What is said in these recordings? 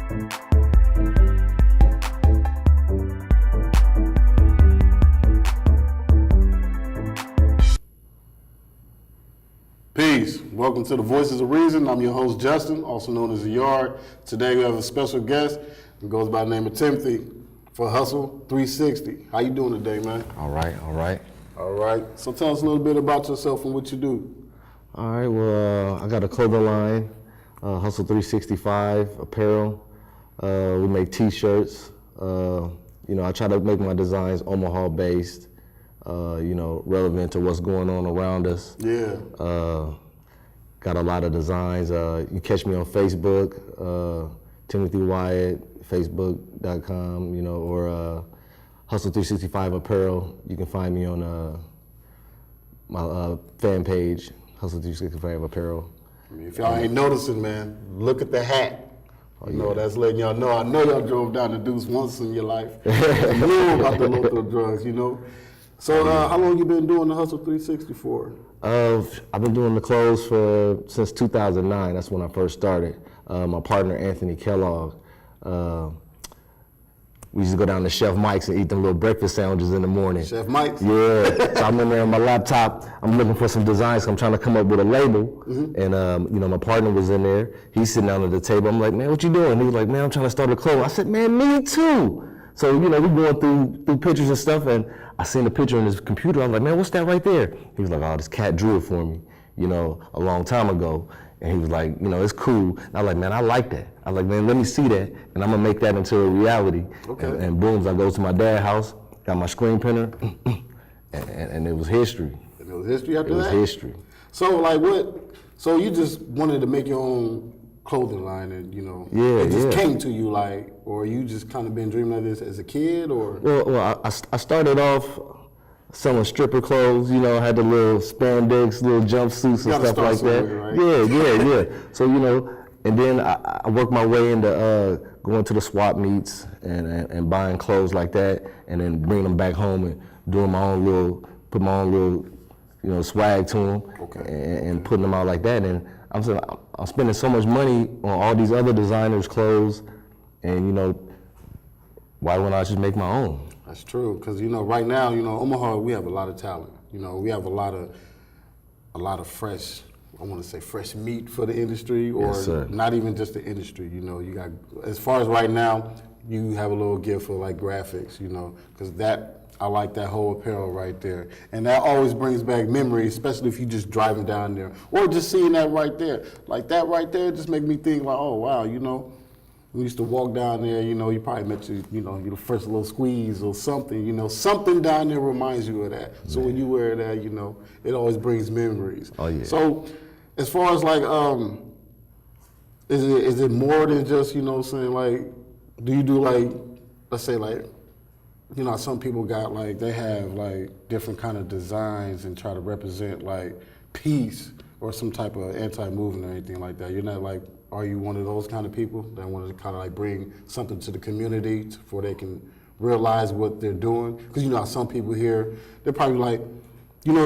Peace. Welcome to the Voices of Reason. I'm your host, Justin, also known as The Yard. Today we have a special guest who goes by the name of Timothy for Hustle 360. How you doing today, man? All right. All right. So tell us a little bit about yourself and what you do. All right, well, I got a clothing line, Hustle 365 apparel. We make t-shirts. I try to make my designs Omaha based, relevant to what's going on around us. Yeah. Got a lot of designs. You catch me on Facebook, Timothy Wyatt, facebook.com, or Hustle 365 apparel. You can find me on my fan page, Hustle 365 apparel. I mean, if y'all ain't noticing, man, look at the hat. That's letting y'all know. I know y'all drove down the Deuce once in your life. You know about the local drugs, So how long you been doing the Hustle 360 for? I've been doing the clothes since 2009. That's when I first started. My partner, Anthony Kellogg, we used to go down to Chef Mike's and eat them little breakfast sandwiches in the morning. Chef Mike's? Yeah. So I'm in there on my laptop. I'm looking for some designs. I'm trying to come up with a label. Mm-hmm. And my partner was in there. He's sitting down at the table. I'm like, man, what you doing? He was like, man, I'm trying to start a clothes. I said, man, me too. So, we going through pictures and stuff, and I seen the picture on his computer. I was like, man, what's that right there? He was like, oh, this cat drew it for me, a long time ago. And he was like, it's cool. And I was like, man, I like that. I was like, man, let me see that, and I'm gonna make that into a reality. Okay. And boom, I go to my dad's house, got my screen printer, and it was history. And it was history after that? It was history. So so you just wanted to make your own clothing line and, it just came to you or you just kind of been dreaming of this as a kid or? Well, I started off selling stripper clothes, had the little spandex, little jumpsuits and stuff like that. Right? Yeah. So, and then I worked my way into going to the swap meets and buying clothes like that, and then bringing them back home and doing put my own little, swag to them, and putting them out like that. And I'm spending so much money on all these other designers' clothes, and why wouldn't I just make my own? That's true, because right now, Omaha, we have a lot of talent. We have a lot of fresh, I want to say fresh meat for the industry, or yes, not even just the industry. You got, as far as right now, you have a little gift for like graphics, because I like that whole apparel right there. And that always brings back memories, especially if you just driving down there, or just seeing that right there. Like that right there just make me think like, oh wow, we used to walk down there, you probably met your first little squeeze or something, something down there reminds you of that. So when you wear that, it always brings memories. Oh yeah. So as far as like, is it more than just, saying like, do you do like, let's say like, some people got like, they have like different kind of designs and try to represent like peace or some type of anti-movement or anything like that. You're not like, are you one of those kind of people that want to kind of like bring something to the community before they can realize what they're doing? Because how some people here, they're probably like,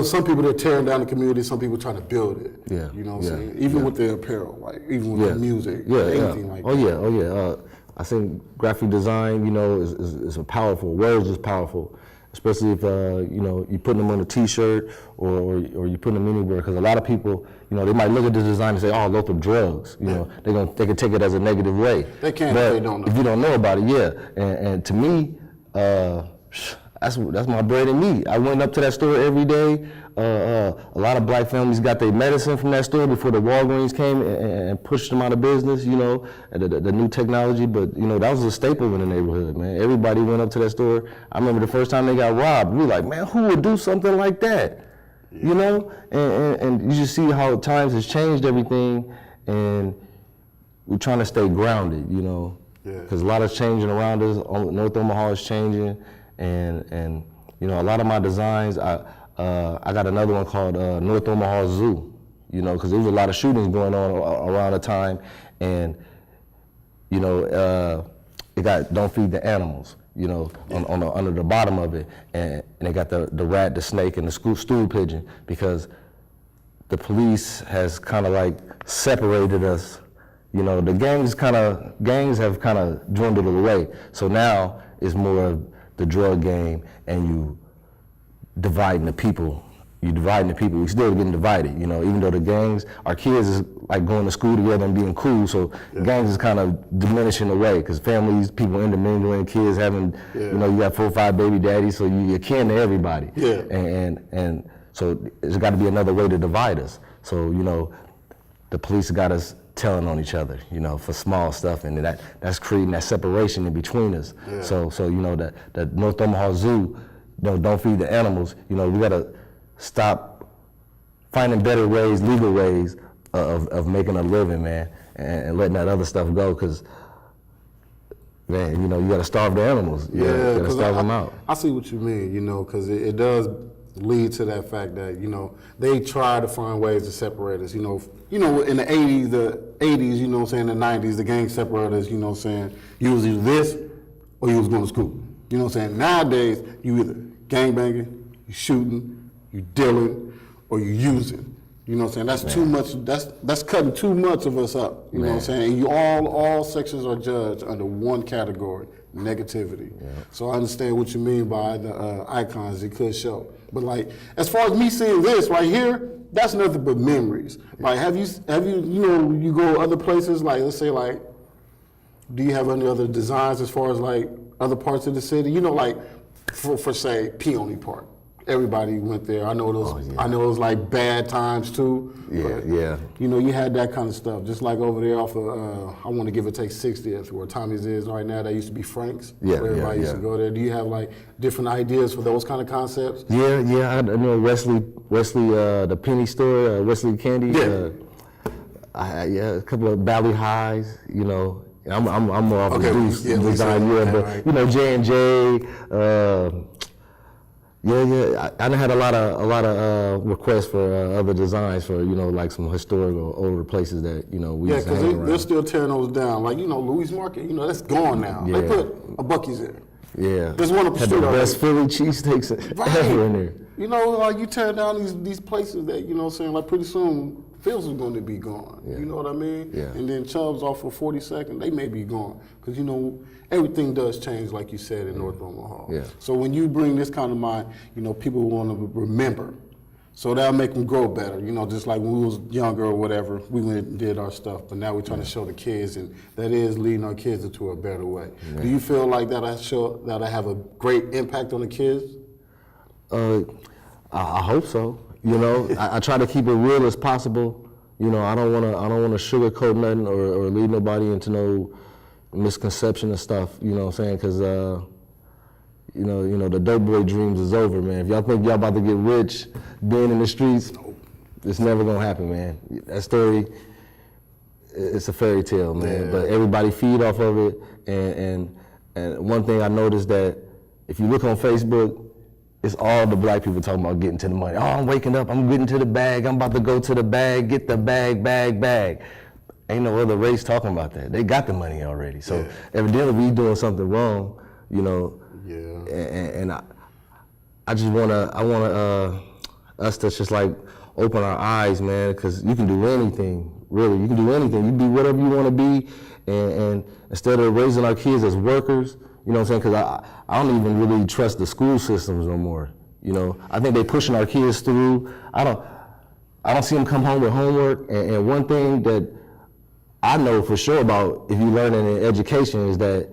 some people they're tearing down the community, some people trying to build it. Yeah. You know what I'm saying? Even with the apparel, like even with the music, anything like that. Oh yeah. I think graphic design, is a powerful. Words is powerful, especially if you putting them on a T-shirt or you putting them anywhere. Because a lot of people, they might look at the design and say, "Oh, local drugs." They can take it as a negative way. They can, but if they don't know. If you don't know about it, yeah. And to me, that's my bread and meat. I went up to that store every day. A lot of black families got their medicine from that store before the Walgreens came and pushed them out of business, the new technology. But, that was a staple in the neighborhood, man. Everybody went up to that store. I remember the first time they got robbed, we were like, man, who would do something like that? Yeah. And you just see how times has changed everything, and we're trying to stay grounded, because a lot is changing around us. North Omaha is changing, and a lot of my designs, I got another one called North Omaha Zoo, because there was a lot of shootings going on around the time, and it got Don't Feed the Animals, under the bottom of it, and they got the rat, the snake, and the stool pigeon, because the police has kind of like separated us, You know, the gangs have kind of dwindled away. So now it's more of the drug game, and you dividing the people. You dividing the people. We still getting divided. You know, even though the gangs, our kids is like going to school together and being cool. So gangs is kind of diminishing away because families, people intermingling, kids having, you know, you got 4 or 5 baby daddies, so you're kin to everybody. Yeah. And so there's got to be another way to divide us. So you know, the police got us telling on each other, you know, for small stuff, and that's creating that separation in between us. Yeah. So you know that North Omaha Zoo, you know, don't feed the animals. You know, we gotta stop finding better ways, legal ways of making a living, man, and letting that other stuff go. Cause man, you know, you gotta starve the animals. You gotta starve them out. I see what you mean, you know, because it does lead to that fact that, you know, they try to find ways to separate us. You know, in the 80s, you know what I'm saying, the 90s, the gang separated us, you know what I'm saying, you was either this or you was going to school. You know what I'm saying? Nowadays, you either gangbanging, you shooting, you dealing, or you using. You know what I'm saying? That's too much, that's cutting too much of us up. You know what I'm saying? And you all sections are judged under one category, negativity. Yeah. So I understand what you mean by the icons it could show. But like, as far as me seeing this right here, that's nothing but memories. Like, have you, you know, you go other places, like, let's say, like, do you have any other designs as far as, like, other parts of the city? You know, like, for say, Peony Park. Everybody went there. I know those. I know it was like bad times too. Yeah. You know, you had that kind of stuff. Just like over there off of, I want to give it take 60th, where Tommy's is right now. That used to be Frank's. Where everybody used to go there. Do you have like different ideas for those kind of concepts? Yeah. I know Wesley, the penny store, Wesley Candy. A couple of Valley Highs. You know, I'm more off the Deuce design. But you know, J&J. I done had a lot of requests for other designs for, you know, like some historic or older places that, you know, we used to hang around. They're still tearing those down. Like, you know, Louis Market, you know, that's gone now. They put a Buc-ee's there. Yeah. There's one up the street. The best Philly cheesesteaks ever in there. You know, like you tear down these places that, you know what I'm saying, like pretty soon Phil's is going to be gone. You know what I mean? Yeah. And then Chubb's off for 42nd, they may be gone. Because, you know, everything does change, like you said, in North Omaha. Yeah. So when you bring this kind of mind, you know, people want to remember. So that'll make them grow better. You know, just like when we was younger or whatever, we went and did our stuff. But now we're trying to show the kids, and that is leading our kids into a better way. Do you feel like that I have a great impact on the kids? I hope so. You know, I try to keep it real as possible. You know, I don't wanna sugarcoat nothing or lead nobody into no misconception and stuff. You know what I'm saying? Because you know, the dope boy dreams is over, man. If y'all think y'all about to get rich, being in the streets, it's never gonna happen, man. That story, it's a fairy tale, man. Yeah. But everybody feed off of it, and one thing I noticed that if you look on Facebook, it's all the black people talking about getting to the money. Oh, I'm waking up, I'm getting to the bag, I'm about to go to the bag, get the bag. Ain't no other race talking about that. They got the money already. So evidently we doing something wrong, you know. Yeah. And I want us to just like open our eyes, man, because you can do anything, really. You can do anything. You be whatever you want to be, and instead of raising our kids as workers, you know what I'm saying? Because I don't even really trust the school systems no more. You know, I think they pushing our kids through. I don't see them come home with homework. And one thing that I know for sure about if you learn in education is that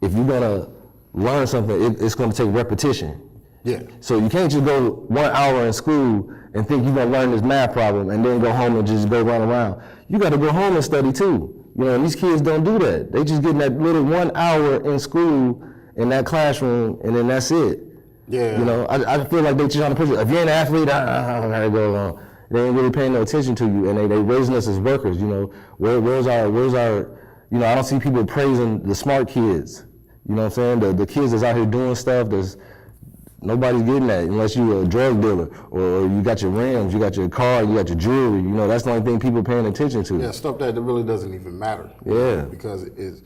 if you're gonna learn something, it's gonna take repetition. Yeah. So you can't just go 1 hour in school and think you're gonna learn this math problem and then go home and just go run around. You gotta go home and study too. You know, and these kids don't do that. They just getting that little 1 hour in school in that classroom, and then that's it. Yeah. You know, I feel like they just trying to push it. If you're an athlete, I gotta go along. They ain't really paying no attention to you, and they raising us as workers. You know, where's our, you know, I don't see people praising the smart kids. You know what I'm saying? The kids that's out here doing stuff, nobody's getting that unless you're a drug dealer or you got your rims, you got your car, you got your jewelry. You know, that's the only thing people paying attention to. Yeah, stuff that really doesn't even matter. Yeah. Because it's,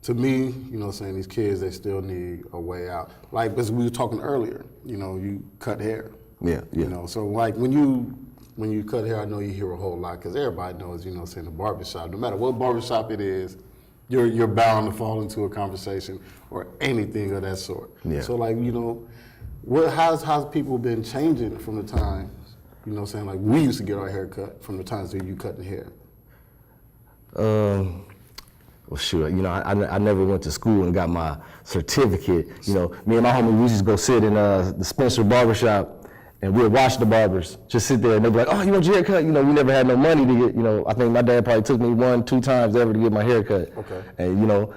to me, you know what I'm saying, these kids, they still need a way out. Like, as we were talking earlier, you know, you cut hair. Yeah. You know, so like when you when you cut hair, I know you hear a whole lot because everybody knows, you know, saying the barbershop. No matter what barbershop it is, you're bound to fall into a conversation or anything of that sort. Yeah. So like, you know, how's people been changing from the times, you know, saying like we used to get our hair cut from the times that you cutting hair? Well, sure. You know, I never went to school and got my certificate. You know, me and my homie, we just go sit in the Spencer barbershop and we'd watch the barbers just sit there and they'd be like, oh, you want your hair cut? You know, we never had no money to get, you know, I think my dad probably took me 1-2 times ever to get my hair cut. Okay. And, you know,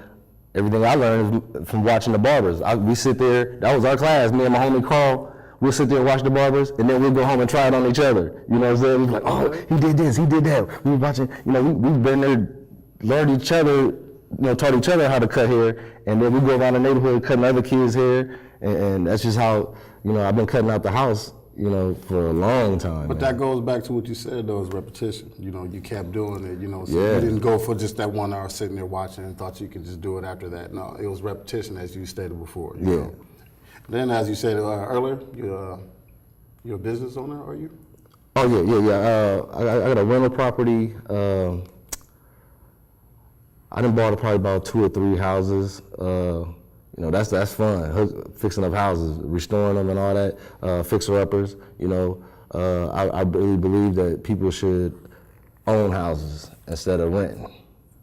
everything I learned is from watching the barbers. We sit there, that was our class, me and my homie Carl, we'll sit there and watch the barbers, and then we'll go home and try it on each other. You know what I'm saying? We'd be like, oh, he did this, he did that. We were watching, you know, we've been there, learned each other, you know, taught each other how to cut hair, and then we go around the neighborhood cutting other kids' hair, and that's just how, you know, I've been cutting out the house, you know, for a long time. But man. that goes back to what you said, though, is repetition. You know, you kept doing it, you know, so Yeah. you didn't go for just that 1 hour sitting there watching and thought you could just do it after that. No, it was repetition, as you stated before. You know? Then, as you said earlier, you're a business owner, are you? Oh, yeah. I got a rental property. I done bought probably about 2 or 3 houses. You know, that's fun, fixing up houses, restoring them and all that, fixer-uppers. You know, I really believe that people should own houses instead of renting,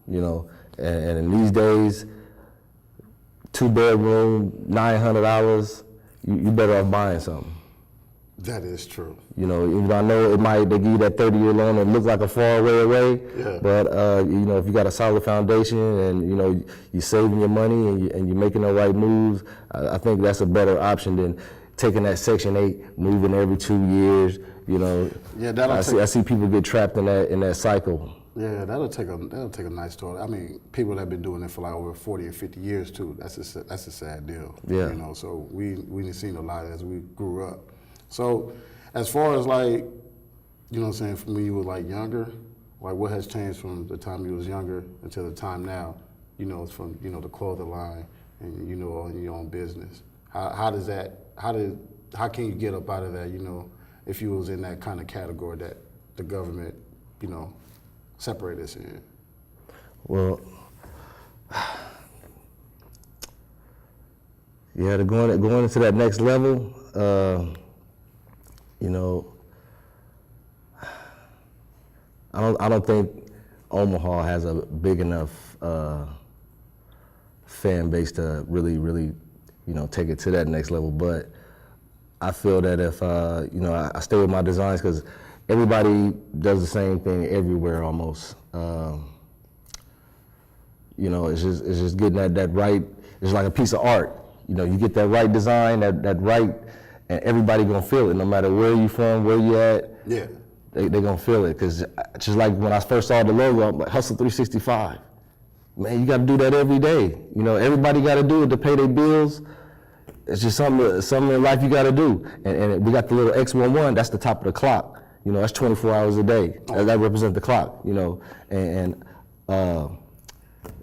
you know. And in these days, 2-bedroom, $900, you better off buying something. That is true. You know, even though I know they give you that 30-year loan and look like a far way away, Yeah. but you know, if you got a solid foundation and you know you're saving your money and you're making the right moves, I think that's a better option than taking that Section 8, moving every 2 years. You know, Yeah, I see people get trapped in that cycle. Yeah, that'll take a nice toll. I mean, people that have been doing it for like over 40 or 50 years too. That's a sad deal. Yeah. You know, so we've seen a lot as we grew up. So, as far as like, you know what I'm saying, from when you were like younger, like what has changed from the time you was younger until the time now, you know, from, you know, the clothing line and, you know, in your own business. How can you get up out of that, you know, if you was in that kind of category that the government, you know, separated us in? Well, yeah, going into that next level, you know, I don't think Omaha has a big enough fan base to really, you know, take it to that next level. But I feel that if you know, I stay with my designs because everybody does the same thing everywhere almost. You know, it's just getting that right. It's like a piece of art. You know, you get that right design, that right. And everybody gonna feel it, no matter where you from, where you at. Yeah. They gonna feel it, cause just like when I first saw the logo, I'm like, Hustle 365. Man, you gotta do that every day. You know, everybody gotta do it to pay their bills. It's just something in life you gotta do. And we got the little X11, that's the top of the clock. You know, that's 24 hours a day. That represents the clock, you know. And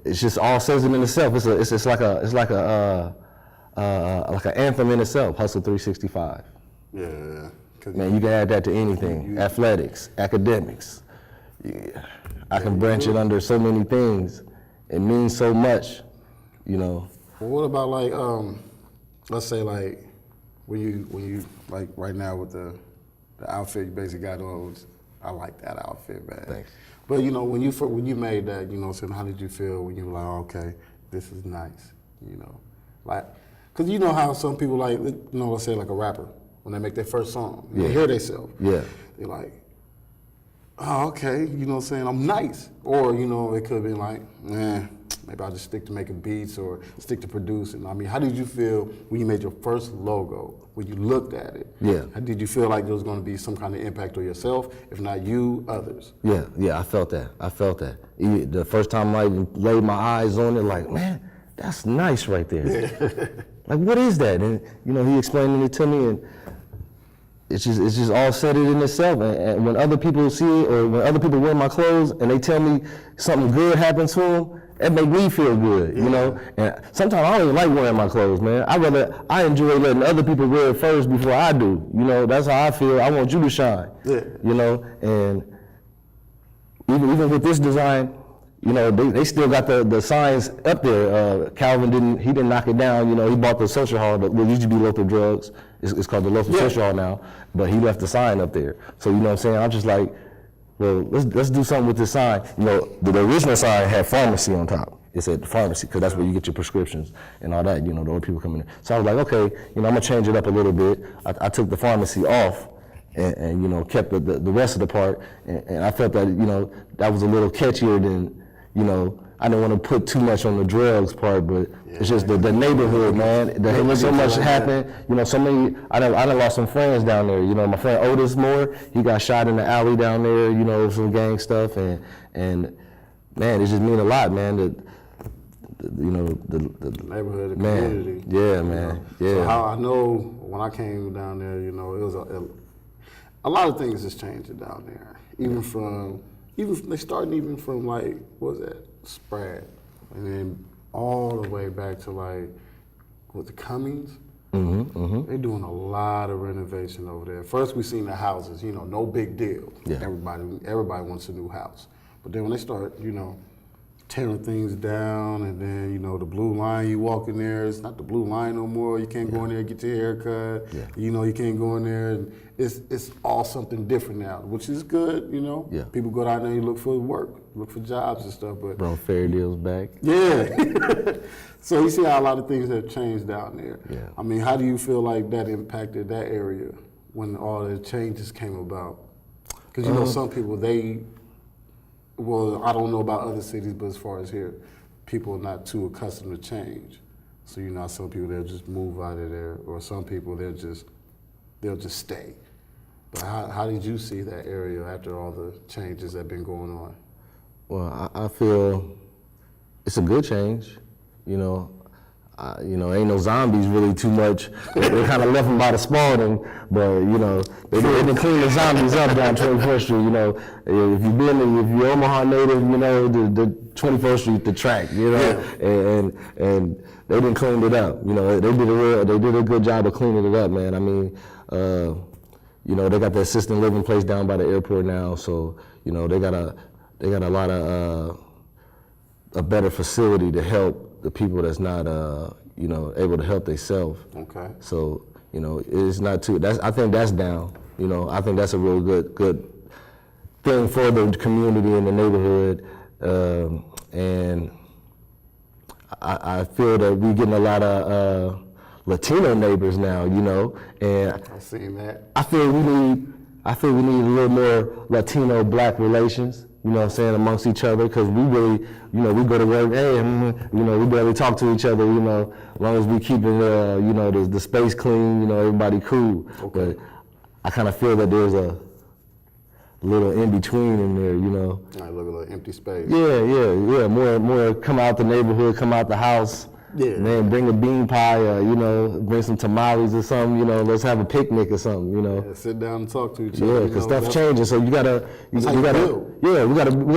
it's just all says it in itself. It's like an anthem in itself, Hustle 365. Yeah. Man, you can add that to anything. Athletics, academics. Yeah. I can branch it under so many things. It means so much, you know. Well, what about like, let's say like, when you like right now with the outfit you basically got on, I like that outfit, man. Thanks. But you know, when you made that, you know, so how did you feel when you were like, okay, this is nice, you know, like. Because you know how some people like, you know, let's say like a rapper, when they make their first song, they hear themselves. Yeah. They're like, oh, okay, you know what I'm saying, I'm nice. Or, you know, it could have been like, maybe I'll just stick to making beats or stick to producing. I mean, how did you feel when you made your first logo, when you looked at it? Yeah. How did you feel like there was going to be some kind of impact on yourself, if not you, others? Yeah, I felt that. The first time I even laid my eyes on it, like, man, that's nice right there. Yeah. Like, what is that? And, you know, he explained it to me, and it's just all said it in itself. And when other people see it, or when other people wear my clothes and they tell me something good happened to them, It make me feel good, you know. And sometimes I don't even like wearing my clothes, man. I enjoy letting other people wear it first before I do. You know, that's how I feel. I want you to shine. Yeah. You know, and even with this design, you know, they still got the signs up there. Calvin didn't knock it down. You know, he bought the social hall that used to be Local Drugs. It's called the Local Social Hall now, but he left the sign up there. So you know what I'm saying? I'm just like, well, let's do something with this sign. You know, the original sign had pharmacy on top. It said pharmacy, because that's where you get your prescriptions and all that, you know, the old people coming in. So I was like, okay, you know, I'm gonna change it up a little bit. I took the pharmacy off and you know, kept the rest of the part, and I felt that, you know, that was a little catchier than, you know, I didn't want to put too much on the drugs part, but it's just the neighborhood, man. So much happened, you know, so many, I done lost some friends down there. You know, my friend Otis Moore, he got shot in the alley down there, you know, some gang stuff, and man, it just mean a lot, man, that, you know, the neighborhood, the man, community. Yeah, man, yeah. So how I know when I came down there, you know, it was a lot of things has changed down there. Even they started even from like, what was that, Spratt, and then all the way back to like, with the Cummings. They're doing a lot of renovation over there. First we seen the houses, you know, no big deal. Yeah. Everybody wants a new house. But then when they start, you know, tearing things down, and then, you know, the blue line, you walk in there, it's not the blue line no more. You can't go in there and get your hair cut. Yeah. You know, you can't go in there, and it's all something different now, which is good, you know. Yeah. People go down there and look for work, look for jobs and stuff, but Bro, Fair Deal's back. yeah. So you see how a lot of things have changed down there. Yeah. I mean, how do you feel like that impacted that area when all the changes came about? Because you know, some people, well, I don't know about other cities, but as far as here, people are not too accustomed to change. So you know, some people, they'll just move out of there, or some people, they'll just stay. But how did you see that area after all the changes that have been going on? Well, I feel it's a good change, you know. You know, ain't no zombies really too much. They kind of left them by the spawning, but you know, they didn't clean the zombies up down 21st Street. You know, if you're Omaha native, you know, the 21st Street, the track, you know, and they didn't clean it up. You know, they did a good job of cleaning it up, man. I mean, you know, they got the assisted living place down by the airport now, so you know, they got a lot of a better facility to help the people that's not, you know, able to help themselves. Okay. So, you know, it's not too. I think that's down. You know, I think that's a real good thing for the community and the neighborhood, and I feel that we're getting a lot of Latino neighbors now. You know, and I've seen that. I feel we need a little more Latino Black relations. You know what I'm saying, amongst each other, because we really, you know, we go to work, hey, you know, we barely talk to each other, you know, as long as we keeping, you know, the space clean, you know, everybody cool. Okay. But I kind of feel that there's a little in between in there, you know. I look at an empty space. Yeah. More come out the neighborhood, come out the house. Yeah. Man, bring a bean pie, you know, bring some tamales or something, you know, let's have a picnic or something, you know. Yeah, sit down and talk to each other. Yeah, you because know, stuff's changing, so we gotta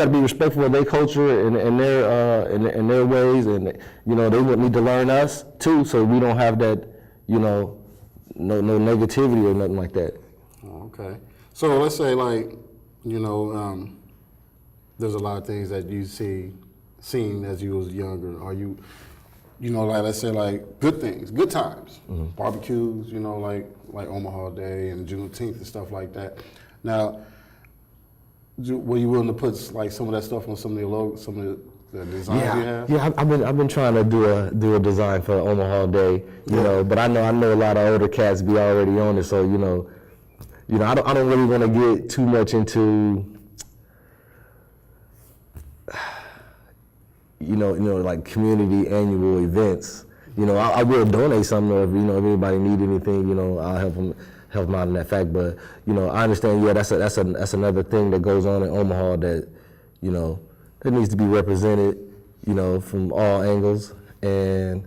be respectful of their culture and their ways, and you know, they would need to learn us too, so we don't have that, you know, no negativity or nothing like that. Oh, okay. So let's say, like, you know, there's a lot of things that you seen as you was younger. Are you know, like, let's say, like, good things, good times, barbecues, you know, like Omaha Day and Juneteenth and stuff like that. Now, were you willing to put like some of that stuff on some of the designs you have? Yeah, I've been trying to do a design for Omaha Day, you know, but I know a lot of older cats be already on it, so you know, I don't really want to get too much into. You know, like community annual events. You know, I will donate something, or if anybody need anything, you know, I'll help them out in that fact. But you know, I understand. Yeah, that's another thing that goes on in Omaha that, you know, it needs to be represented, you know, from all angles. And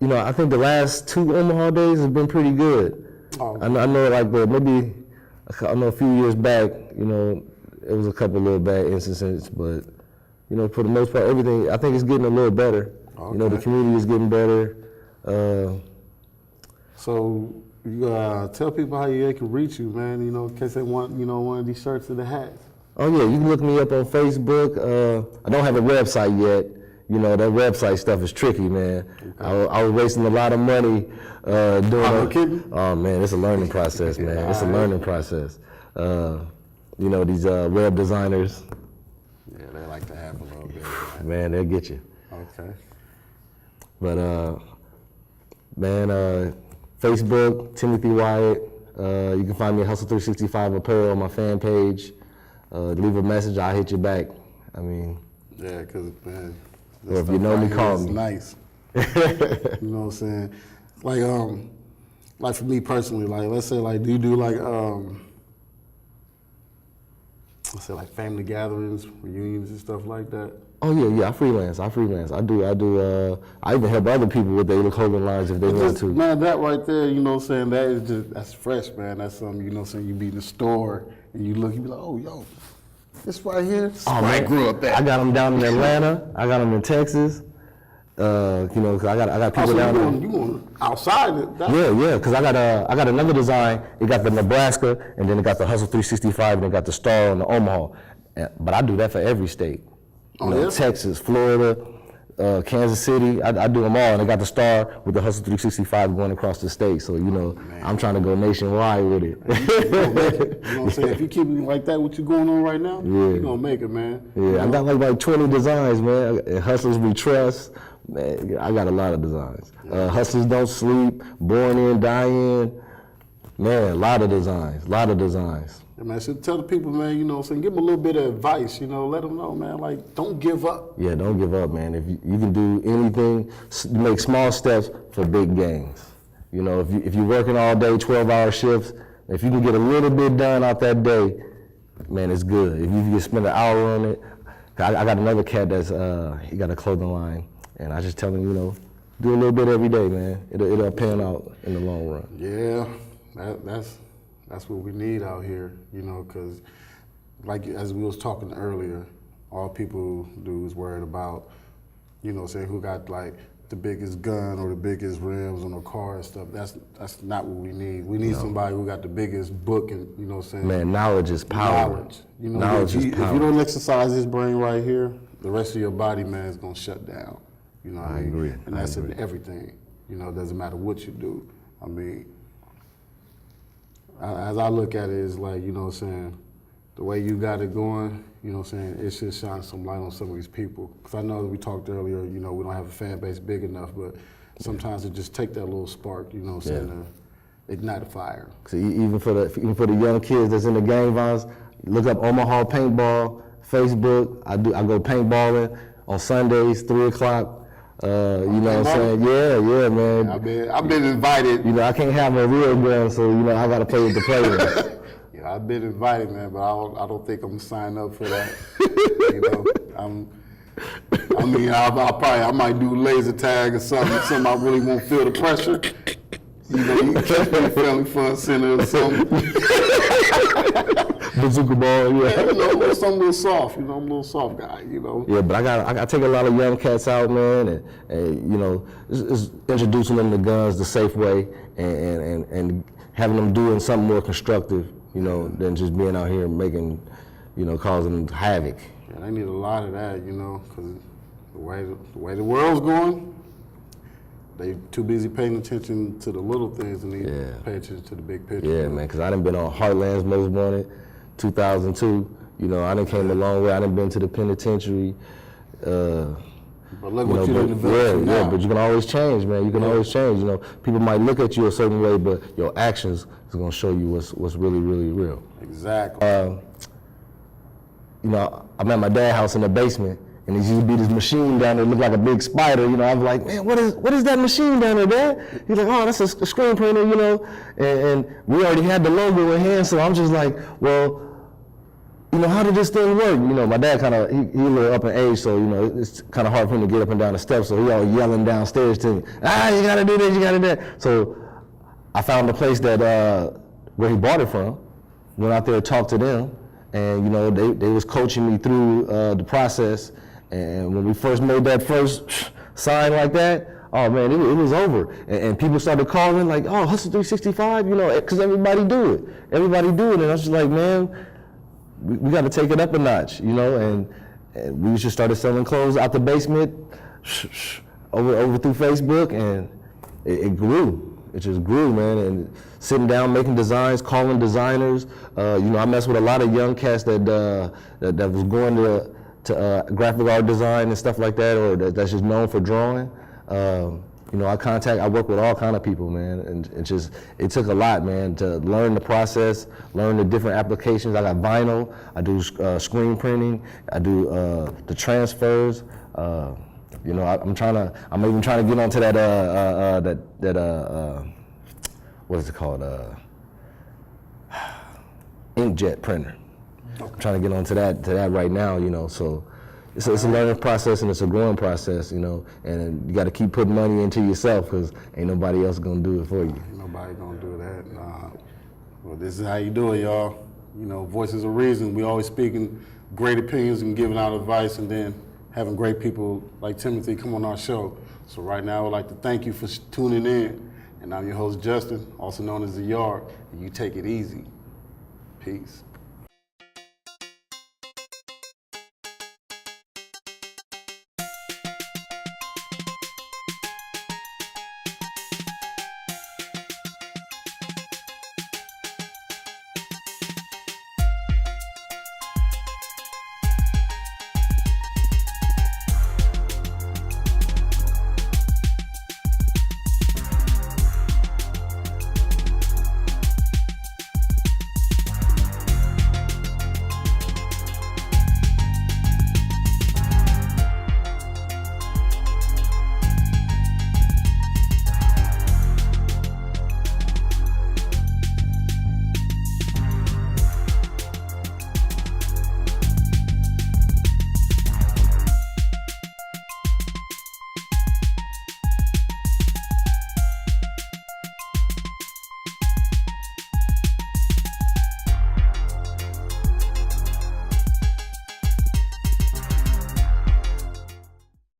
you know, I think the last 2 Omaha days have been pretty good. Oh. I know, like, a few years back, you know, it was a couple little bad instances, but You know, for the most part, everything, I think it's getting a little better. Okay. You know, the community is getting better. So you tell people how they can reach you, man, you know, in case they want, you know, one of these shirts or the hats. Oh yeah, you can look me up on Facebook. I don't have a website yet. You know, that website stuff is tricky, man. Okay. I was wasting a lot of money doing Oh man, it's a learning process, man. It's a learning process. You know, these web designers. Yeah, they like to have a little bit. Man, they'll get you. Okay. But man, Facebook, Timothy Wyatt. You can find me at Hustle 365 Apparel on my fan page. Leave a message, I'll hit you back. I mean. Yeah, because, man. Or if you know me, call me. Nice. You know what I'm saying? Like for me personally, like let's say like do you do like let's say like family gatherings, reunions and stuff like that? Oh yeah, I freelance. I do. I even help other people with their clothing lines if they want to. Man, that right there, you know what I'm saying, that's fresh, man. That's something, you know what I'm saying, you be in the store and you look, you be like, oh yo, this right here, I grew up at. I got them down in Atlanta. I got them in Texas. You know, cause I got people down there. You going outside? Yeah. Cause I got another design. It got the Nebraska, and then it got the Hustle 365, and it got the Star and the Omaha. But I do that for every state. You know, Texas, Florida, Kansas City. I do them all, and I got the Star with the Hustle 365 going across the state. So you know, man, I'm trying to go nationwide with it. You know what I'm saying? If you keep it like that, what you going on right now, you're gonna make it, man. Yeah, you know? I got like 20 designs, man. And Hustlers We Trust. Man, I got a lot of designs. Hustlers Don't Sleep, Born In, Die In. Man, a lot of designs. Yeah, man, so tell the people, man, you know, so give them a little bit of advice, you know, let them know, man, like, don't give up. Yeah, don't give up, man. If you can do anything, make small steps for big gains. You know, if you're working all day, 12-hour shifts, if you can get a little bit done out that day, man, it's good. If you can spend an hour on it, I got another cat that's, he got a clothing line, and I just tell him, you know, do a little bit every day, man. It'll pan out in the long run. Yeah, that's what we need out here, you know, because like as we was talking earlier, all people do is worried about, you know, saying who got like the biggest gun or the biggest rims on the car and stuff. That's not what we need. We need somebody who got the biggest book and, you know what I'm saying? Man, knowledge is power. Knowledge. You know, knowledge is power. If you don't exercise this brain right here, the rest of your body, man, is going to shut down. You know what I mean? agree. And that's in everything. You know, it doesn't matter what you do. I mean, as I look at it, it's like, you know what I'm saying, the way you got it going, you know what I'm saying, it should shine some light on some of these people. Because I know that we talked earlier, you know, we don't have a fan base big enough, but sometimes it just take that little spark, you know what I'm saying, to ignite a fire. So even for the young kids that's in the gang violence, look up Omaha Paintball, Facebook. I go paintballing on Sundays, 3 o'clock. You know what I'm saying? Yeah, man. I've been invited. You know, I can't have a real gun, so you know I got to play with the players. Yeah, I've been invited, man, but I don't think I'm gonna sign up for that. You know, I might do laser tag or something I really won't feel the pressure. You know, you can catch me at Family Fun Center or something. Bazooka ball, yeah. You know, I'm a little soft, you know, I'm a little soft guy, you know. Yeah, but I got take a lot of young cats out, man, and you know, just introducing them to guns the safe way and having them doing something more constructive, you know, than just being out here making, you know, causing havoc. Yeah, they need a lot of that, you know, because the way the world's going, they too busy paying attention to the little things and need to pay attention to the big picture. Yeah, man, because I done been on Heartland's Most Wanted, 2002. You know, I done came a long way. I done been to the penitentiary. But look what you done developed now. Yeah, but you can always change, man. You can always change. You know, people might look at you a certain way, but your actions is gonna show you what's really, really real. Exactly. You know, I'm at my dad's house in the basement, and there used to be this machine down there, looked like a big spider. You know, I was like, man, what is that machine down there, Dad? He's like, oh, that's a screen printer, you know. And we already had the logo in hand, so I'm just like, well, you know, how did this thing work? You know, my dad he a little up in age, so, you know, it's kind of hard for him to get up and down the steps, so he all yelling downstairs to me, you gotta do this, you gotta do that. So I found the place that, where he bought it from, went out there and talked to them, and, you know, they was coaching me through the process, And when we first made that first sign like that, oh man, it was over. And people started calling like, oh, Hustle 365, you know, because everybody do it. Everybody do it. And I was just like, man, we got to take it up a notch, you know, and we just started selling clothes out the basement over through Facebook, and it grew. It just grew, man, and sitting down, making designs, calling designers. You know, I messed with a lot of young cats that was going to graphic art design and stuff like that, or that's just known for drawing. You know, I work with all kind of people, man, and it took a lot, man, to learn the process, learn the different applications. I got vinyl, I do screen printing, I do the transfers. You know, I'm even trying to get onto that what is it called? Inkjet printer. Okay. I'm trying to get onto that right now, you know, so it's a learning process and it's a growing process, you know, and you got to keep putting money into yourself because ain't nobody else gonna do it for you. Ain't nobody gonna do that. Nah. Well, this is how you do it, y'all. You know, voices of reason. We always speaking great opinions and giving out advice, and then having great people like Timothy come on our show. So right now, I'd like to thank you for tuning in. And I'm your host, Justin, also known as The Yard, and you take it easy. Peace.